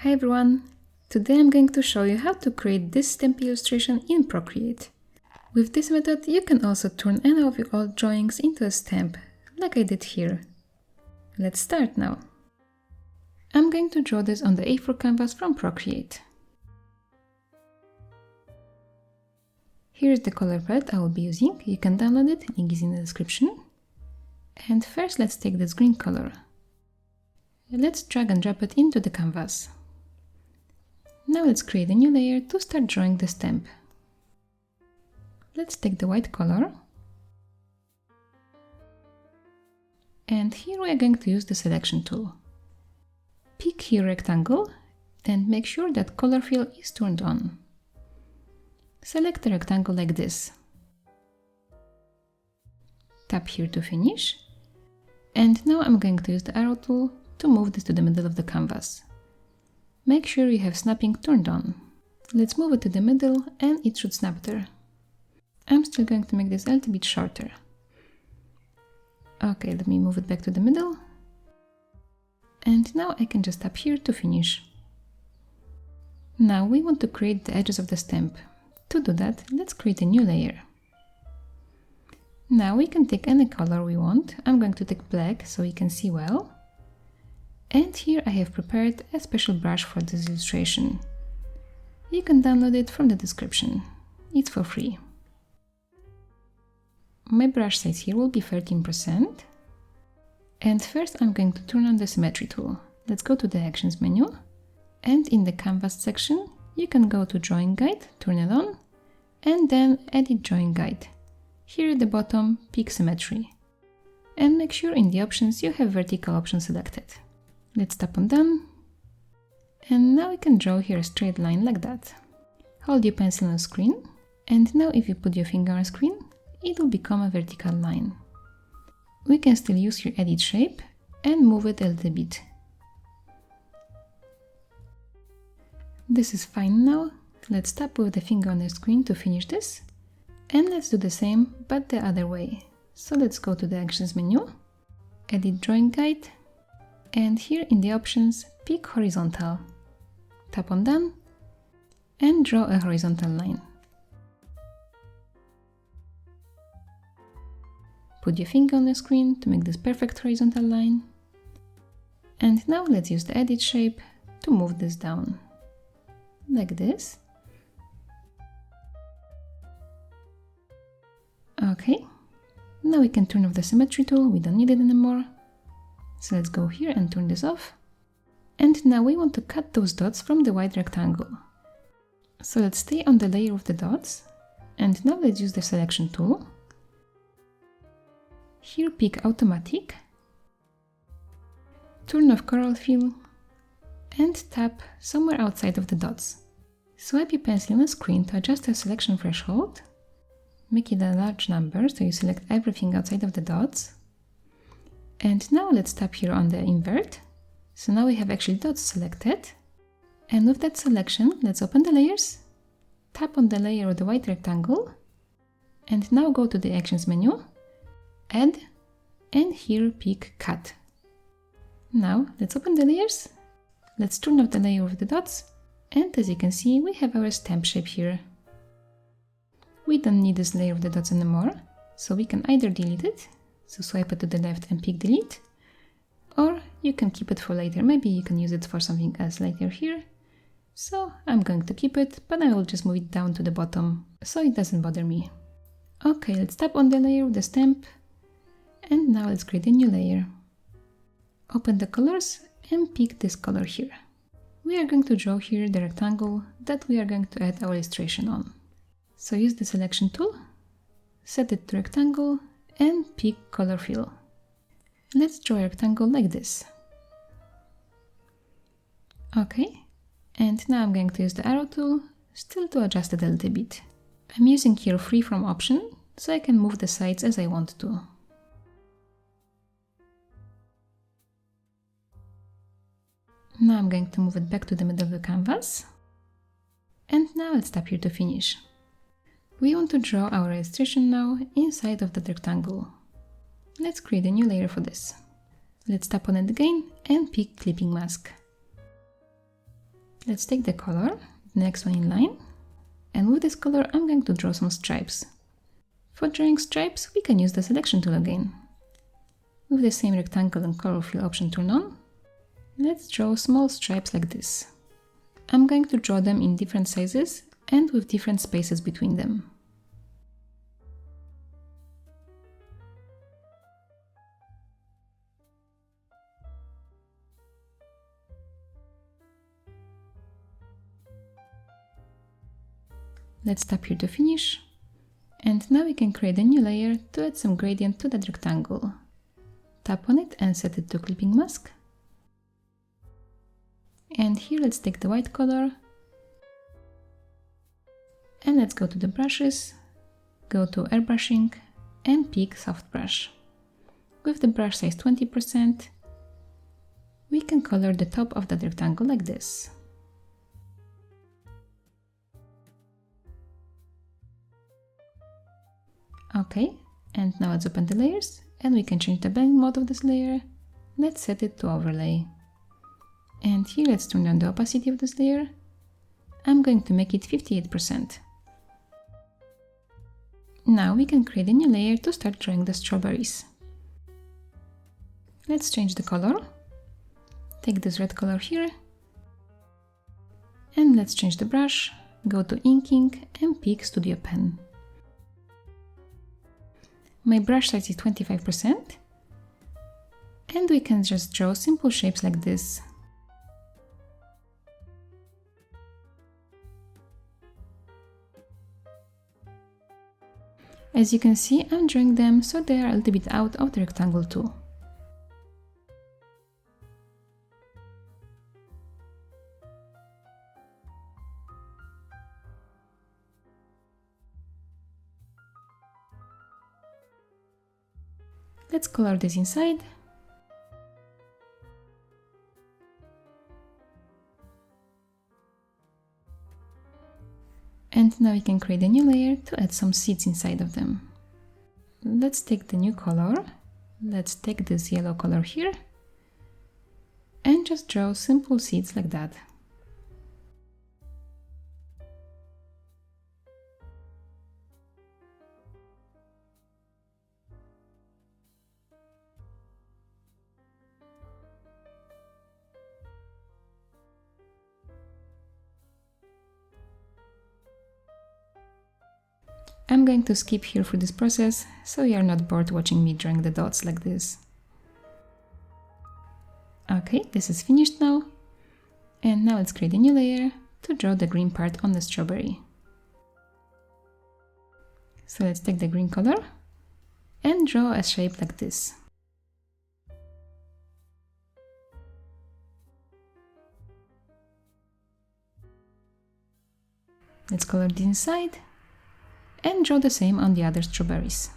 Hi everyone! Today I'm going to show you how to create this stamp illustration in Procreate. With this method you can also turn any of your old drawings into a stamp, like I did here. Let's start now. I'm going to draw this on the A4 canvas from Procreate. Here's the color palette I will be using. You can download it, link is in the description. And first let's take this green color. Let's drag and drop it into the canvas. Now let's create a new layer to start drawing the stamp. Let's take the white color. And here we are going to use the selection tool. Pick here rectangle and make sure that color fill is turned on. Select a rectangle like this. Tap here to finish. And now I'm going to use the arrow tool to move this to the middle of the canvas. Make sure you have snapping turned on. Let's move it to the middle and it should snap there. I'm still going to make this a little bit shorter. Okay, let me move it back to the middle. And now I can just tap here to finish. Now we want to create the edges of the stamp. To do that, let's create a new layer. Now we can take any color we want. I'm going to take black so you can see well. And here I have prepared a special brush for this illustration. You can download it from the description. It's for free. My brush size here will be 13%. And first I'm going to turn on the symmetry tool. Let's go to the actions menu. And in the canvas section, you can go to drawing guide, turn it on, and then edit drawing guide. Here at the bottom, pick symmetry. And make sure in the options you have vertical option selected. Let's tap on done. And now we can draw here a straight line like that. Hold your pencil on screen. And now if you put your finger on screen, it will become a vertical line. We can still use your edit shape and move it a little bit. This is fine now. Let's tap with the finger on the screen to finish this. And let's do the same, but the other way. So let's go to the actions menu, edit drawing guide, and here in the options, pick horizontal. Tap on done, and draw a horizontal line. Put your finger on the screen to make this perfect horizontal line. And now let's use the edit shape to move this down. Like this. Okay. Now we can turn off the symmetry tool, we don't need it anymore. So let's go here and turn this off. And now we want to cut those dots from the white rectangle. So let's stay on the layer of the dots. And now let's use the selection tool. Here pick automatic. Turn off coral fill. And tap somewhere outside of the dots. Swipe your pencil on the screen to adjust the selection threshold. Make it a large number so you select everything outside of the dots. And now let's tap here on the invert. So now we have actually dots selected. And with that selection, let's open the layers. Tap on the layer of the white rectangle. And now go to the actions menu. Add. And here pick cut. Now let's open the layers. Let's turn off the layer of the dots. And as you can see, we have our stamp shape here. We don't need this layer of the dots anymore. So we can either delete it. So swipe it to the left and pick delete, or you can keep it for later. Maybe you can use it for something else later here. So I'm going to keep it, but I will just move it down to the bottom so it doesn't bother me. Okay, let's tap on the layer of the stamp. And now let's create a new layer. Open the colors and pick this color here. We are going to draw here the rectangle that we are going to add our illustration on. So use the selection tool, set it to rectangle, and pick color fill. Let's draw a rectangle like this. Okay, and now I'm going to use the arrow tool, still to adjust it a little bit. I'm using here freeform option, so I can move the sides as I want to. Now I'm going to move it back to the middle of the canvas. And now let's tap here to finish. We want to draw our illustration now inside of that rectangle. Let's create a new layer for this. Let's tap on it again and pick clipping mask. Let's take the color, the next one in line, and with this color I'm going to draw some stripes. For drawing stripes, we can use the selection tool again. With the same rectangle and color fill option turned on, let's draw small stripes like this. I'm going to draw them in different sizes and with different spaces between them. Let's tap here to finish. And now we can create a new layer to add some gradient to that rectangle. Tap on it and set it to clipping mask. And here let's take the white color. And let's go to the brushes, go to airbrushing and pick soft brush. With the brush size 20%, we can color the top of that rectangle like this. Okay, and now let's open the layers and we can change the blending mode of this layer. Let's set it to overlay. And here let's turn down the opacity of this layer. I'm going to make it 58%. Now we can create a new layer to start drawing the strawberries. Let's change the color. Take this red color here. And let's change the brush, go to inking and pick Studio Pen. My brush size is 25%, and we can just draw simple shapes like this. As you can see, I'm drawing them so they are a little bit out of the rectangle too. Let's color this inside. And now we can create a new layer to add some seeds inside of them. Let's take the new color. Let's take this yellow color here and just draw simple seeds like that. I'm going to skip here for this process, so you are not bored watching me drawing the dots like this. Okay, this is finished now. And now let's create a new layer to draw the green part on the strawberry. So let's take the green color and draw a shape like this. Let's color the inside and draw the same on the other strawberries.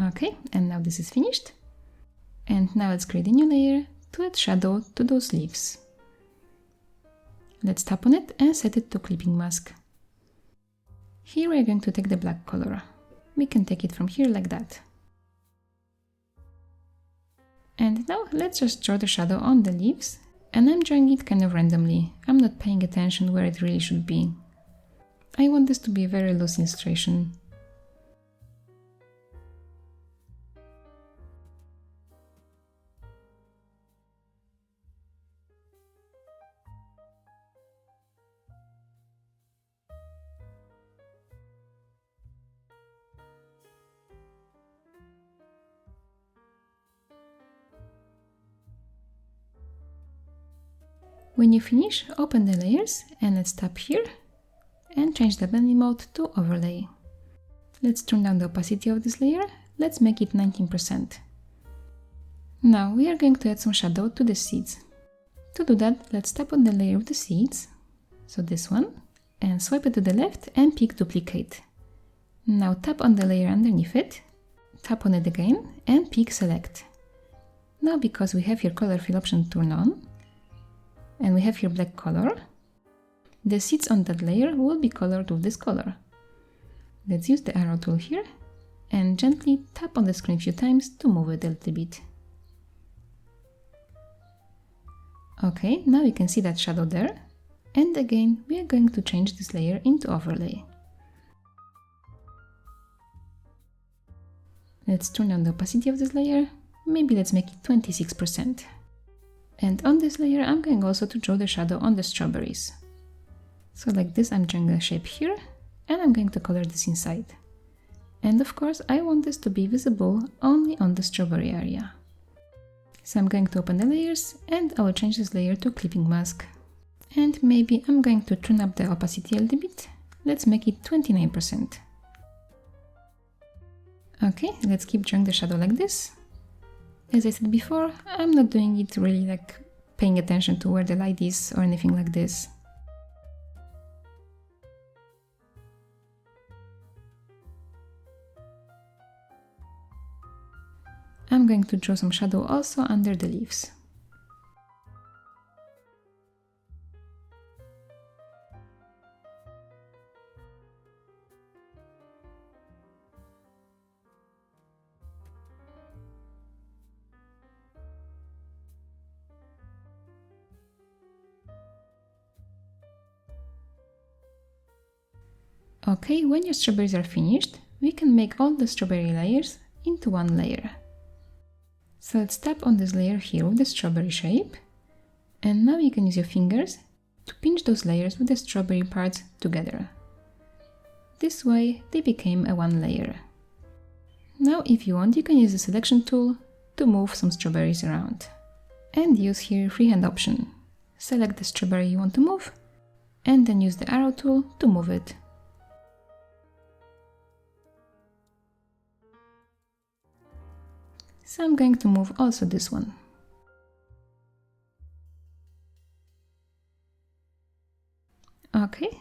Okay, and now this is finished. And now let's create a new layer to add shadow to those leaves. Let's tap on it and set it to clipping mask. Here we are going to take the black color. We can take it from here like that. And now let's just draw the shadow on the leaves, and I'm drawing it kind of randomly. I'm not paying attention where it really should be. I want this to be a very loose illustration. When you finish, open the layers and let's tap here and change the blending mode to overlay. Let's turn down the opacity of this layer. Let's make it 19%. Now we are going to add some shadow to the seeds. To do that, let's tap on the layer with the seeds, so this one, and swipe it to the left and pick duplicate. Now tap on the layer underneath it, tap on it again and pick select. Now because we have here color fill option turned on, and we have here black color, the seeds on that layer will be colored with this color. Let's use the arrow tool here and gently tap on the screen a few times to move it a little bit. Okay, now you can see that shadow there. And again, we are going to change this layer into overlay. Let's turn down the opacity of this layer. Maybe let's make it 26%. And on this layer, I'm going also to draw the shadow on the strawberries. So like this, I'm drawing a shape here, and I'm going to color this inside. And of course, I want this to be visible only on the strawberry area. So I'm going to open the layers, and I will change this layer to clipping mask. And maybe I'm going to turn up the opacity a little bit. Let's make it 29%. Okay, let's keep drawing the shadow like this. As I said before, I'm not doing it really like paying attention to where the light is or anything like this. I'm going to draw some shadow also under the leaves. Okay, when your strawberries are finished, we can make all the strawberry layers into one layer. So let's tap on this layer here with the strawberry shape, and now you can use your fingers to pinch those layers with the strawberry parts together. This way they became a one layer. Now if you want, you can use the selection tool to move some strawberries around. And use here freehand option. Select the strawberry you want to move, and then use the arrow tool to move it. So I'm going to move also this one. Okay.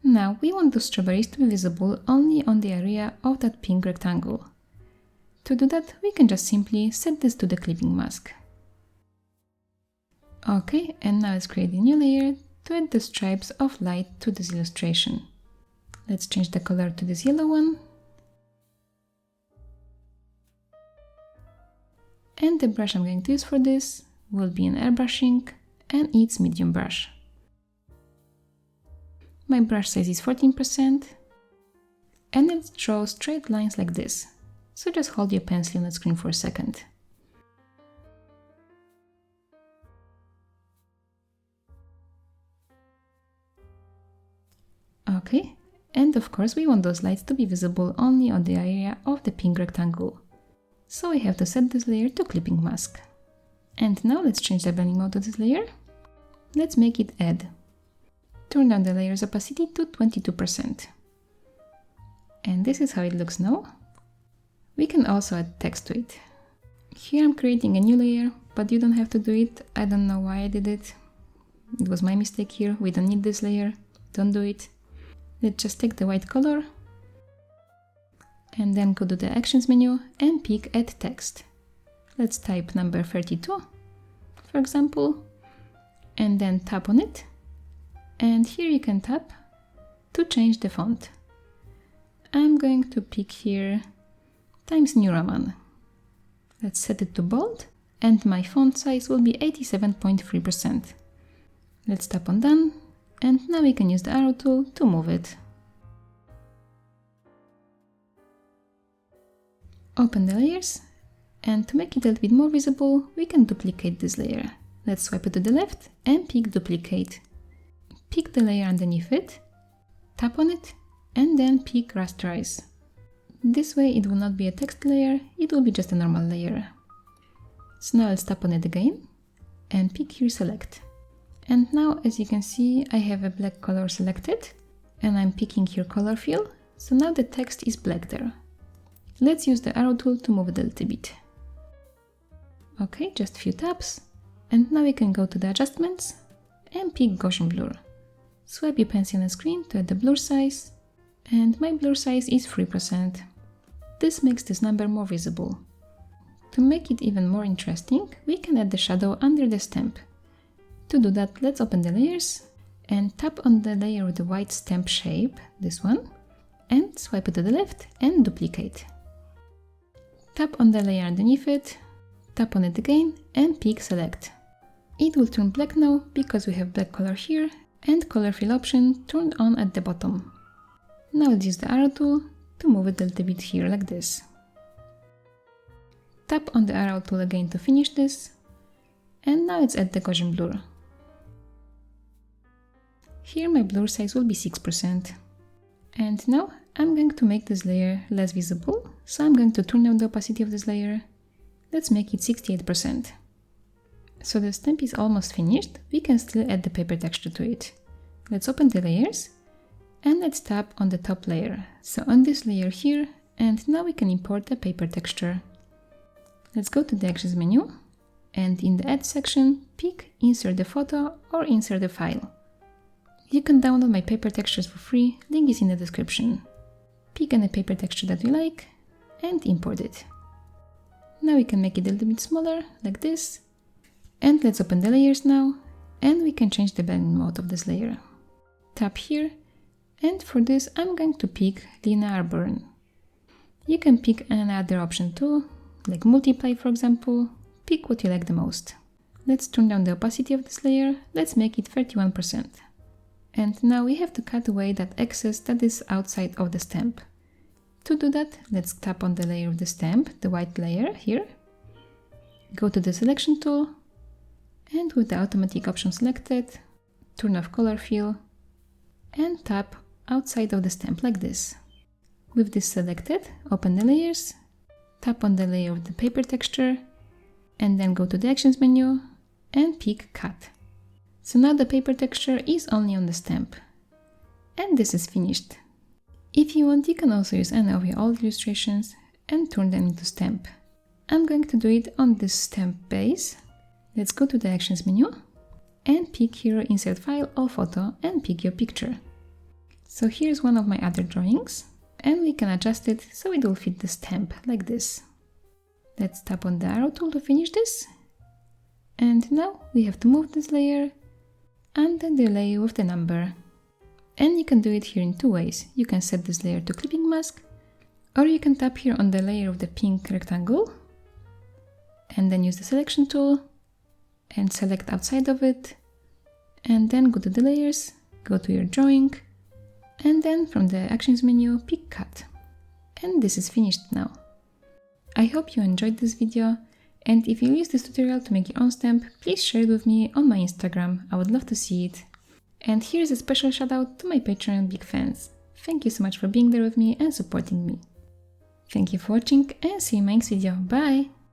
Now we want the strawberries to be visible only on the area of that pink rectangle. To do that, we can just simply set this to the clipping mask. Okay, and now let's create a new layer to add the stripes of light to this illustration. Let's change the color to this yellow one. And the brush I'm going to use for this will be an airbrushing, and it's medium brush. My brush size is 14%, and let's draw straight lines like this. So just hold your pencil on the screen for a second. Okay, and of course we want those lights to be visible only on the area of the pink rectangle. So we have to set this layer to clipping mask. And now let's change the blending mode to this layer. Let's make it add. Turn down the layer's opacity to 22%. And this is how it looks now. We can also add text to it. Here I'm creating a new layer, but you don't have to do it. I don't know why I did it. It was my mistake here. We don't need this layer. Don't do it. Let's just take the white color and then go to the Actions menu and pick Add Text. Let's type number 32, for example, and then tap on it. And here you can tap to change the font. I'm going to pick here Times New Roman. Let's set it to bold, and my font size will be 87.3%. Let's tap on Done, and now we can use the arrow tool to move it. Open the layers, and to make it a little bit more visible, we can duplicate this layer. Let's swipe it to the left and pick Duplicate. Pick the layer underneath it, tap on it, and then pick Rasterize. This way it will not be a text layer, it will be just a normal layer. So now let's tap on it again, and pick here Select. And now, as you can see, I have a black color selected, and I'm picking here Color Fill, so now the text is black there. Let's use the arrow tool to move it a little bit. Okay, just a few taps, and now we can go to the adjustments and pick Gaussian Blur. Swipe your pencil on the screen to add the blur size, and my blur size is 3%. This makes this number more visible. To make it even more interesting, we can add the shadow under the stamp. To do that, let's open the layers and tap on the layer with the white stamp shape, this one, and swipe it to the left and duplicate. Tap on the layer underneath it, tap on it again and pick Select. It will turn black now because we have black color here and color fill option turned on at the bottom. Now let's use the arrow tool to move it a little bit here like this. Tap on the arrow tool again to finish this, and now let's add the Gaussian blur. Here my blur size will be 6%. And now I'm going to make this layer less visible, so I'm going to turn down the opacity of this layer. Let's make it 68%. So the stamp is almost finished, we can still add the paper texture to it. Let's open the layers and let's tap on the top layer, so on this layer here, and now we can import the paper texture. Let's go to the Actions menu and in the Add section, pick Insert the photo or Insert the file. You can download my paper textures for free, link is in the description. Pick any paper texture that you like and import it. Now we can make it a little bit smaller, like this. And let's open the layers now, and we can change the blending mode of this layer. Tap here, and for this I'm going to pick Linear Burn. You can pick another option too, like Multiply for example, pick what you like the most. Let's turn down the opacity of this layer, let's make it 31%. And now we have to cut away that excess that is outside of the stamp. To do that, let's tap on the layer of the stamp, the white layer here. Go to the Selection tool, and with the automatic option selected, turn off color fill, and tap outside of the stamp like this. With this selected, open the layers, tap on the layer of the paper texture, and then go to the Actions menu and pick Cut. So now the paper texture is only on the stamp. And this is finished. If you want, you can also use any of your old illustrations and turn them into stamp. I'm going to do it on this stamp base. Let's go to the Actions menu and pick here Insert File or Photo and pick your picture. So here's one of my other drawings and we can adjust it so it will fit the stamp like this. Let's tap on the arrow tool to finish this. And now we have to move this layer and then delay with the number. And you can do it here in two ways. You can set this layer to clipping mask, or you can tap here on the layer of the pink rectangle and then use the Selection tool and select outside of it, and then go to the layers, go to your drawing, and then from the Actions menu pick Cut. And this is finished now. I hope you enjoyed this video, and if you use this tutorial to make your own stamp, please share it with me on my Instagram, I would love to see it. And here's a special shout out to my Patreon big fans. Thank you so much for being there with me and supporting me. Thank you for watching and see you in my next video, bye!